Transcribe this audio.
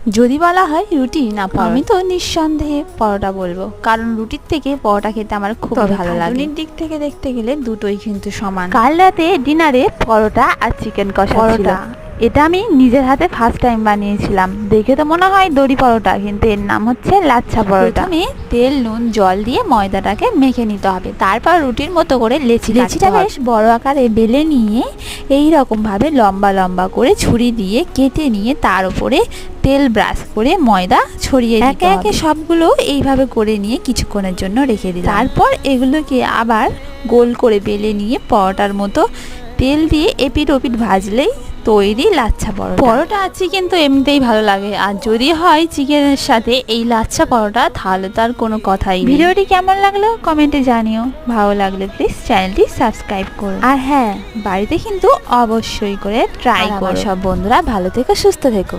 যদি বলা হয় রুটি না পরোটা, আমি তো নিঃসন্দেহে পরোটা বলবো, কারণ রুটির থেকে পরোটা খেতে আমার খুব ভালো লাগে। খাটুনির দিক থেকে দেখতে গেলে দুটোই কিন্তু সমান। কাল রাতে ডিনারে পরোটা আর চিকেন কষা ছিল। এটা আমি নিজের হাতে ফার্স্ট টাইম বানিয়েছিলাম। দেখে তো মনে হয় দড়ি পরোটা, কিন্তু এর নাম হচ্ছে লাচ্ছা পরোটা। প্রথমে তেল নুন জল দিয়ে ময়দাটাকে মেখে নিতে হবে, তারপর রুটির মতো করে লেচিটা বেশ বড় আকারে বেলে নিয়ে এই রকম ভাবে লম্বা লম্বা করে ছুরি দিয়ে কেটে নিয়ে তার উপরে তেল ব্রাশ করে ময়দা ছড়িয়ে একে একে সবগুলো এইভাবে করে নিয়ে কিছুক্ষণের জন্য রেখে দিলাম। তারপর এগুলোকে আবার গোল করে বেলে নিয়ে পরোটার মতো তেল দিয়ে এপিট ওপিট ভাজলেই তৈরি লাচ্ছা পরোটা। পরোটা আর চিকেন তো এমনিতেই ভালো লাগে, আর যদি হয় চিকেনের সাথে এই লাচ্ছা পরোটা তাহলে তার কোনো কথাই নেই। ভিডিওটি কেমন লাগলো কমেন্টে জানিও। ভালো লাগলে প্লিজ চ্যানেলটি সাবস্ক্রাইব করো, আর হ্যাঁ, বাড়িতে কিন্তু অবশ্যই করে ট্রাই করো। সব বন্ধুরা ভালো থেকো, সুস্থ থেকো।